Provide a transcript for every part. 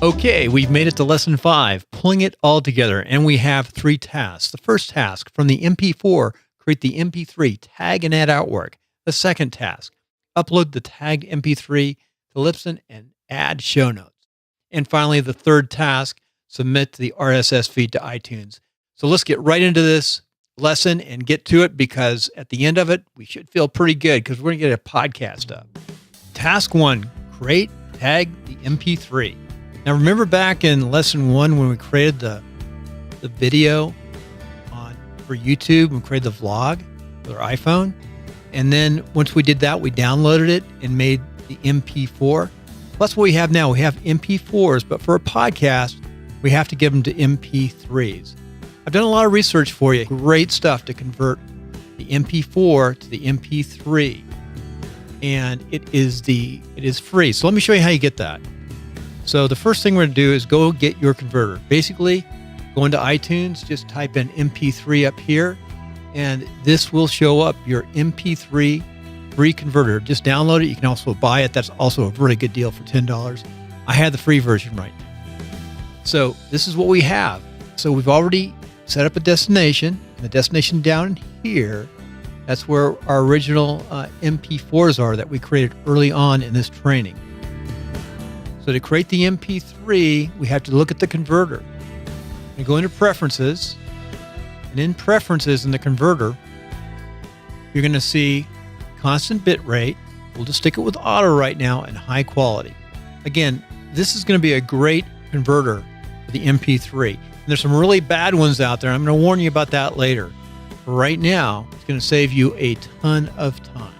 Okay, we've made it to lesson 5, pulling it all together, and we have 3 tasks. The first task, from the MP4, create the MP3, tag and add artwork. The second task, upload the tagged MP3 to Libsyn and add show notes. And finally, the third task, submit the RSS feed to iTunes. So let's get right into this lesson and get to it, because at the end of it, we should feel pretty good because we're going to get a podcast up. Task 1, create, tag the MP3. Now, remember back in lesson 1 when we created the video for YouTube, we created the vlog with our iPhone. And then once we did that, we downloaded it and made the MP4. That's what we have now. We have MP4s, but for a podcast, we have to give them to MP3s. I've done a lot of research for you. Great stuff to convert the MP4 to the MP3. And it is free. So let me show you how you get that. So the first thing we're going to do is go get your converter. Basically, go into iTunes, just type in MP3 up here, and this will show up your MP3 free converter. Just download it. You can also buy it. That's also a really good deal for $10. I had the free version right now. So this is what we have. So we've already set up a destination. And the destination down here, that's where our original MP4s are that we created early on in this training. So to create the MP3, we have to look at the converter and go into preferences. And in preferences in the converter, you're going to see constant bit rate. We'll just stick it with auto right now, and high quality. Again, this is going to be a great converter for the MP3. And there's some really bad ones out there. I'm going to warn you about that later. For right now, it's going to save you a ton of time.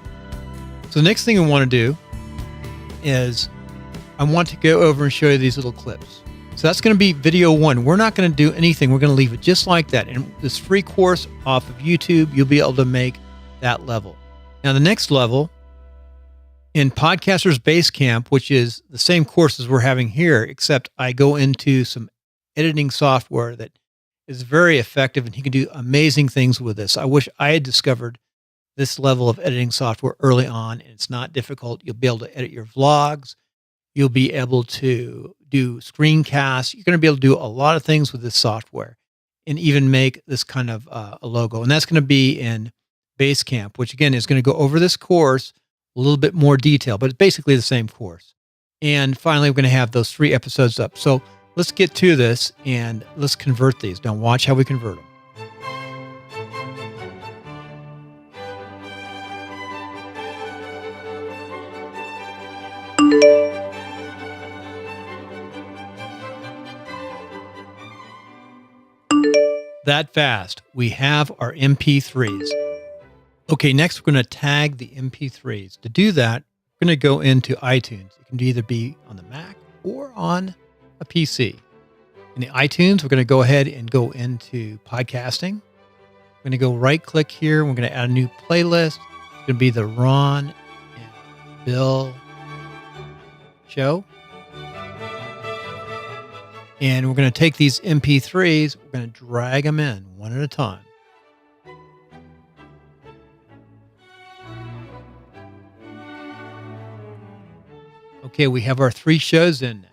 So the next thing we want to do is I want to go over and show you these little clips. So that's going to be video 1. We're not going to do anything. We're going to leave it just like that. And this free course off of YouTube, you'll be able to make that level. Now, the next level in Podcaster's Basecamp, which is the same courses we're having here, except I go into some editing software that is very effective, and you can do amazing things with this. I wish I had discovered this level of editing software early on, and it's not difficult. You'll be able to edit your vlogs. You'll be able to do screencasts. You're going to be able to do a lot of things with this software, and even make this kind of a logo. And that's going to be in Basecamp, which again is going to go over this course a little bit more detail, but it's basically the same course. And finally, we're going to have those 3 episodes up. So let's get to this and let's convert these. Now watch how we convert them. That fast. We have our MP3s. Okay, next we're going to tag the MP3s. To do that, we're going to go into iTunes. It can either be on the Mac or on a PC. In the iTunes, we're going to go ahead and go into podcasting. We're going to go right click here. We're going to add a new playlist. It's going to be the Ron and Bill show. And we're going to take these MP3s, we're going to drag them in one at a time. Okay, we have our 3 shows in now.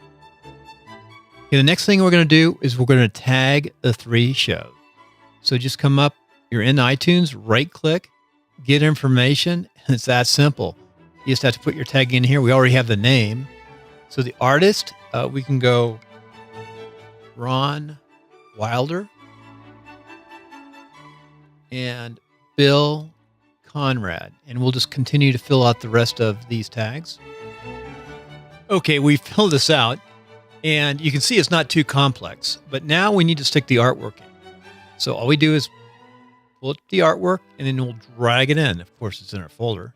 Okay, the next thing we're going to do is we're going to tag the 3 shows. So just come up, you're in iTunes, right click, get information. It's that simple. You just have to put your tag in here. We already have the name. So the artist, we can go Ron Wilder and Bill Conrad. And we'll just continue to fill out the rest of these tags. Okay, we filled this out, and you can see it's not too complex. But now we need to stick the artwork in. So all we do is pull up the artwork, and then we'll drag it in. Of course, it's in our folder.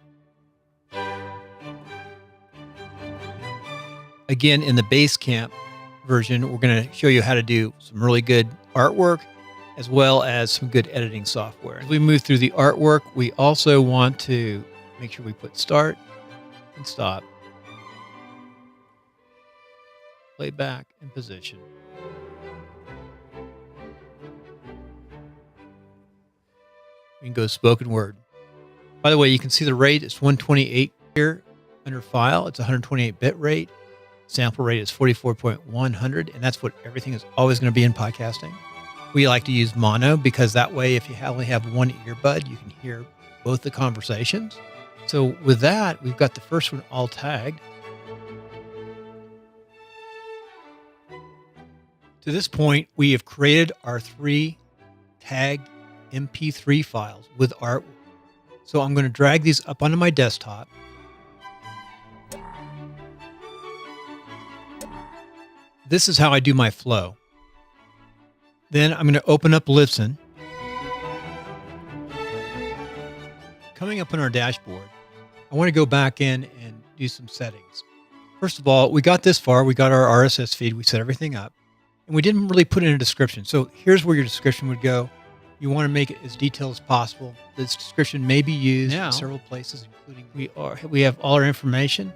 Again, in the Basecamp version, we're going to show you how to do some really good artwork as well as some good editing software. As we move through the artwork, we also want to make sure we put start and stop, playback and position. We can go spoken word. By the way, you can see the rate is 128 here under file. It's 128 bit rate. Sample rate is 44.100, and that's what everything is always going to be in podcasting. We like to use mono because that way, if you only have one earbud, you can hear both the conversations. So with that, we've got the first one all tagged. To this point, we have created our 3 tagged MP3 files with artwork. So I'm going to drag these up onto my desktop. This is how I do my flow. Then I'm going to open up Listen. Coming up on our dashboard, I want to go back in and do some settings. First of all, we got this far. We got our RSS feed. We set everything up. And we didn't really put in a description. So here's where your description would go. You want to make it as detailed as possible. This description may be used in several places, including we have all our information.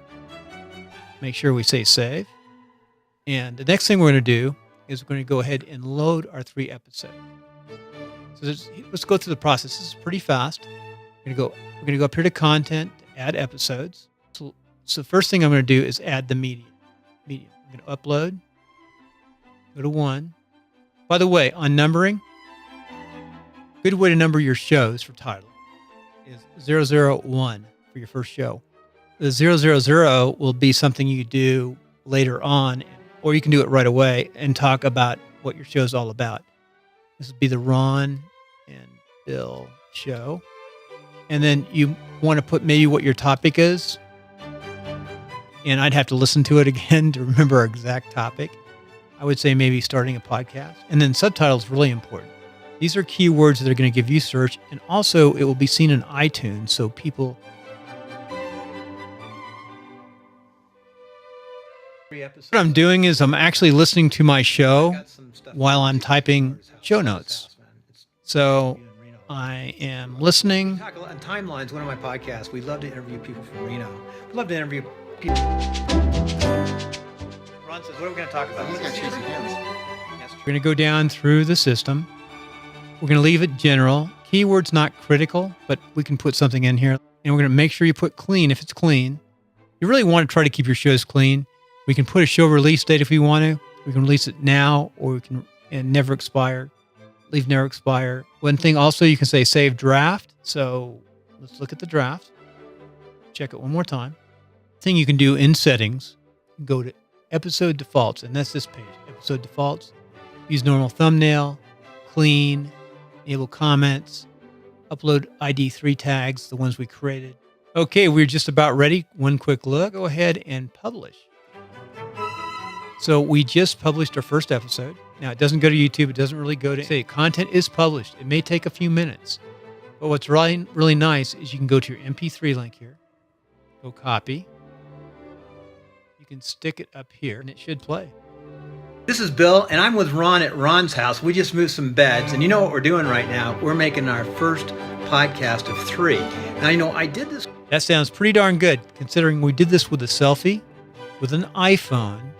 Make sure we say save. And the next thing we're going to do is we're going to go ahead and load our 3 episodes. So let's go through the process. This is pretty fast. We're going to go up here to content, add episodes. So the first thing I'm going to do is add the medium. I'm going to upload. Go to 1. By the way, on numbering, good way to number your shows for title is 001 for your first show. The 000 will be something you do later on, or you can do it right away and talk about what your show is all about. This would be the Ron and Bill show. And then you want to put maybe what your topic is. And I'd have to listen to it again to remember our exact topic. I would say maybe starting a podcast. And then subtitles really important. These are keywords that are going to give you search. And also it will be seen in iTunes. So people... What I'm doing is I'm actually listening to my show while I'm typing show notes. So I am listening. On Timeline's one of my podcasts. We love to interview people from Reno. We love to interview people. Ron says, what are we going to talk about? He's got chasing hands. We're going to go down through the system. We're going to leave it general. Keywords not critical, but we can put something in here. And we're going to make sure you put clean if it's clean. You really want to try to keep your shows clean. We can put a show release date if we want to. We can release it now, or we can and never expire. Leave never expire. One thing also, you can say save draft. So let's look at the draft. Check it one more time. Thing you can do in settings, go to episode defaults, and that's this page. Episode defaults. Use normal thumbnail, clean, enable comments, upload ID 3 tags, the ones we created. Okay, we're just about ready. One quick look. Go ahead and publish. So we just published our first episode. Now, it doesn't go to YouTube. It doesn't really go to... Say, content is published. It may take a few minutes. But what's really, really nice is you can go to your MP3 link here. Go copy. You can stick it up here, and it should play. This is Bill, and I'm with Ron at Ron's house. We just moved some beds, and you know what we're doing right now? We're making our first podcast of 3. Now, you know, I did this... That sounds pretty darn good, considering we did this with a selfie, with an iPhone.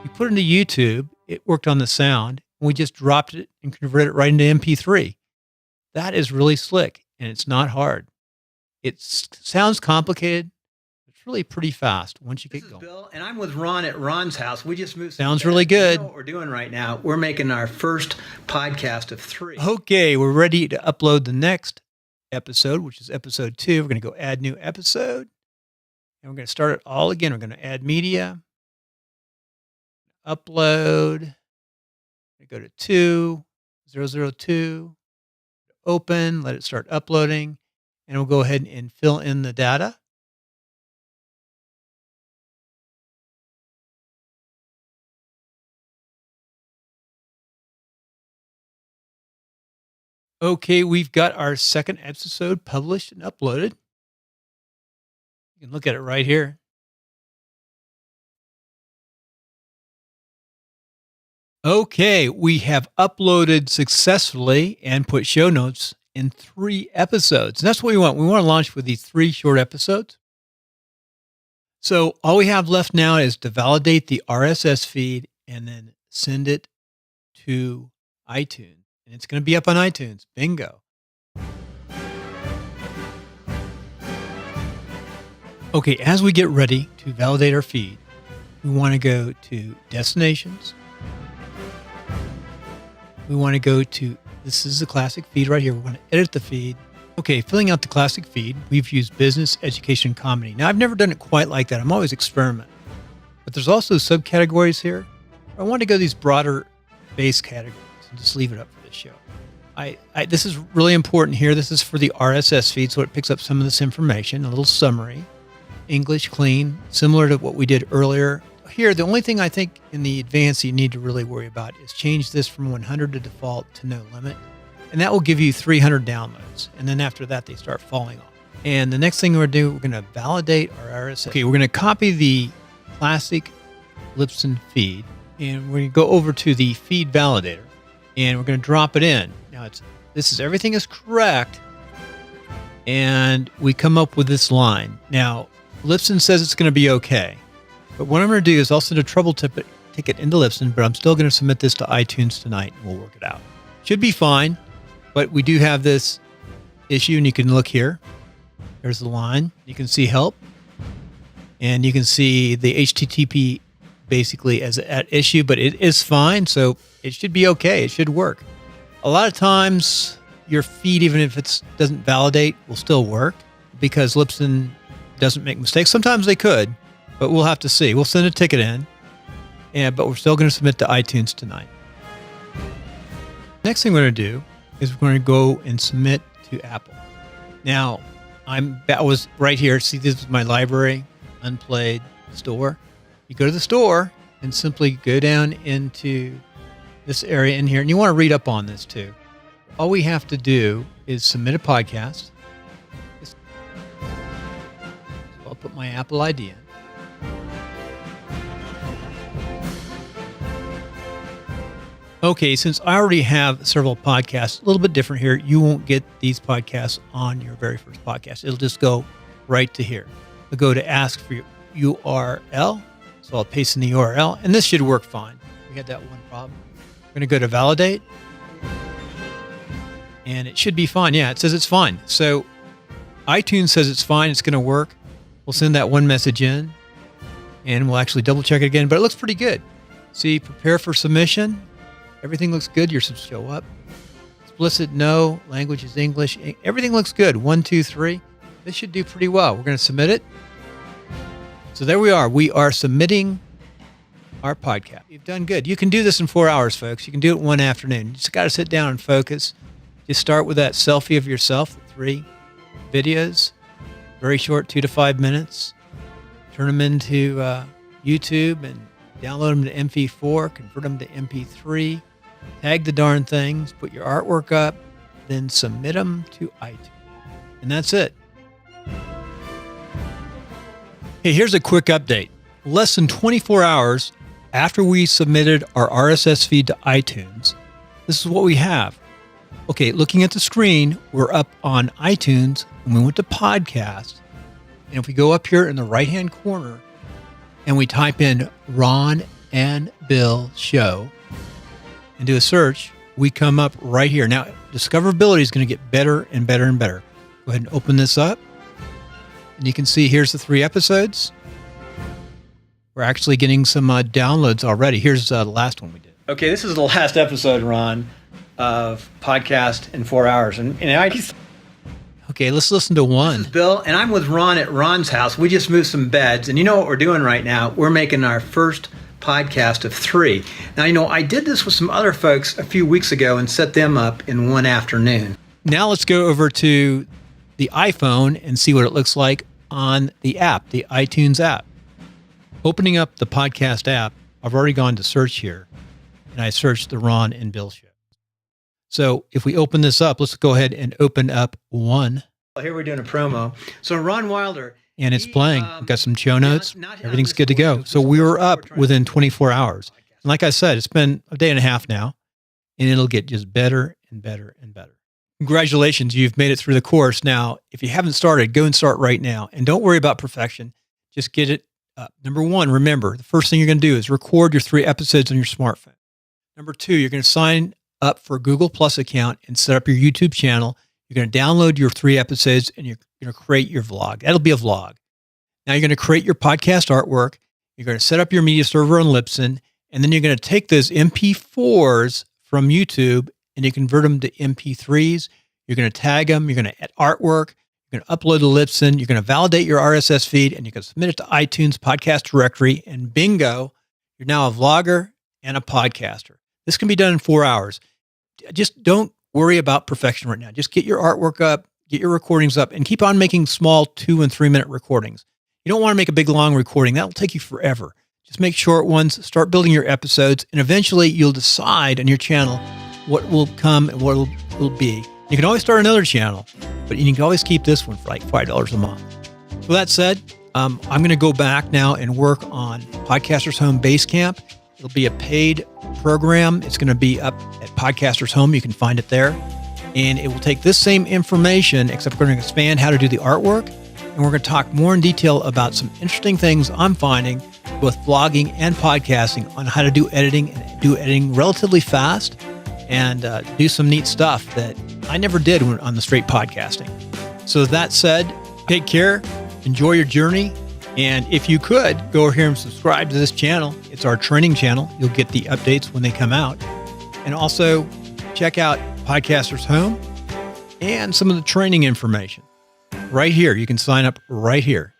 We put it into YouTube. It worked on the sound. And we just dropped it and converted it right into MP3. That is really slick, and it's not hard. It sounds complicated. It's really pretty fast once you get going. This is Bill, and I'm with Ron at Ron's house. We just moved. Sounds really good. You know what we're doing right now? We're making our first podcast of 3. Okay, we're ready to upload the next episode, which is episode 2. We're going to go add new episode, and we're going to start it all again. We're going to add media. Upload, go to 002, open, let it start uploading, and we'll go ahead and fill in the data. Okay, we've got our second episode published and uploaded. You can look at it right here. Okay, we have uploaded successfully and put show notes in 3 episodes. And that's what we want. We want to launch with these 3 short episodes. So all we have left now is to validate the RSS feed and then send it to iTunes. And it's going to be up on iTunes. Bingo. Okay, as we get ready to validate our feed, We want to go to destinations. We want to go to, this is the classic feed right here. We're going to edit the feed. Okay, filling out the classic feed, we've used business, education, comedy. Now, I've never done it quite like that. I'm always experimenting. But there's also subcategories here. I want to go these broader base categories and just leave it up for this show. This is really important here. This is for the RSS feed, so it picks up some of this information, a little summary. English, clean, similar to what we did earlier. Here, the only thing I think in the advanced you need to really worry about is change this from 100 to default to no limit. And that will give you 300 downloads. And then after that, they start falling off. And the next thing we're going to do, we're going to validate our RSS. Okay, we're going to copy the classic Libsyn feed, and we're going to go over to the feed validator, and we're going to drop it in. Now, everything is correct, and we come up with this line. Now, Libsyn says it's going to be okay, but what I'm going to do is I'll send a trouble ticket into Libsyn, but I'm still going to submit this to iTunes tonight, and we'll work it out. Should be fine, but we do have this issue, and you can look here. There's the line. You can see help, and you can see the HTTP basically as at issue, but it is fine, so it should be okay. It should work. A lot of times, your feed, even if it doesn't validate, will still work because Libsyn doesn't make mistakes. Sometimes they could, but we'll have to see. We'll send a ticket in, but we're still going to submit to iTunes tonight. Next thing we're going to do is we're going to go and submit to Apple. Now, I was right here. See, this is my library, unplayed store. You go to the store and simply go down into this area in here, and you want to read up on this too. All we have to do is submit a podcast. So I'll put my Apple ID in. Okay, since I already have several podcasts, a little bit different here, you won't get these podcasts on your very first podcast. It'll just go right to here. I'll go to ask for your URL. So I'll paste in the URL, and this should work fine. We had that one problem. We're going to go to validate, and it should be fine. Yeah, it says it's fine. So iTunes says it's fine. It's going to work. We'll send that one message in, and we'll actually double check it again, but it looks pretty good. See, prepare for submission. Everything looks good. Your subs show up. Explicit, no. Language is English. Everything looks good. 1, 2, 3. This should do pretty well. We're going to submit it. So there we are. We are submitting our podcast. You've done good. You can do this in 4 hours, folks. You can do it one afternoon. You just got to sit down and focus. Just start with that selfie of yourself, 3 videos, very short, 2 to 5 minutes. Turn them into YouTube and download them to MP4, convert them to MP3, tag the darn things, put your artwork up, then submit them to iTunes. And that's it. Hey, here's a quick update. Less than 24 hours after we submitted our RSS feed to iTunes, this is what we have. Okay, looking at the screen, we're up on iTunes, and we went to podcast. And if we go up here in the right-hand corner, and we type in Ron and Bill Show and do a search, we come up right here. Now, discoverability is going to get better and better and better. Go ahead and open this up. And you can see here's the 3 episodes. We're actually getting some downloads already. Here's the last one we did. Okay, this is the last episode, Ron, of Podcast in 4 Hours. And Okay, let's listen to one. This is Bill, and I'm with Ron at Ron's house. We just moved some beds, and you know what we're doing right now? We're making our first podcast of 3. Now, I did this with some other folks a few weeks ago and set them up in one afternoon. Now let's go over to the iPhone and see what it looks like on the app, the iTunes app. Opening up the podcast app, I've already gone to search here, and I searched the Ron and Bill Show. So if we open this up, let's go ahead and open up one. Here we're doing a promo. So Ron Wilder. And it's playing. We've got some show notes. Everything's good to go. So we were up within 24 hours. And like I said, it's been a day and a half now, and it'll get just better and better and better. Congratulations, you've made it through the course. Now, if you haven't started, go and start right now. And don't worry about perfection. Just get it up. Number 1, remember, the first thing you're going to do is record your 3 episodes on your smartphone. Number 2, you're going to sign up for a Google Plus account and set up your YouTube channel. You're going to download your 3 episodes and you're going to create your vlog. That'll be a vlog. Now you're going to create your podcast artwork. You're going to set up your media server on Libsyn, and then you're going to take those MP4s from YouTube and you convert them to MP3s. You're going to tag them. You're going to add artwork. You're going to upload to Libsyn. You're going to validate your RSS feed, and you can submit it to iTunes podcast directory. And bingo, you're now a vlogger and a podcaster. This can be done in 4 hours. Just don't worry about perfection right now. Just get your artwork up, get your recordings up, and keep on making small 2 and 3 minute recordings. You don't want to make a big, long recording. That'll take you forever. Just make short ones, start building your episodes, and eventually you'll decide on your channel what will come and what will be. You can always start another channel, but you can always keep this one for like $5 a month. With that said, I'm going to go back now and work on Podcaster's Home Basecamp. It'll be a paid program. It's going to be up at Podcaster's Home. You can find it there. And it will take this same information, except we're going to expand how to do the artwork. And we're going to talk more in detail about some interesting things I'm finding, both vlogging and podcasting, on how to do editing and do editing relatively fast and do some neat stuff that I never did on the straight podcasting. So that said, take care, enjoy your journey. And if you could, go over here and subscribe to this channel. It's our training channel. You'll get the updates when they come out. And also check out Podcaster's Home and some of the training information right here. You can sign up right here.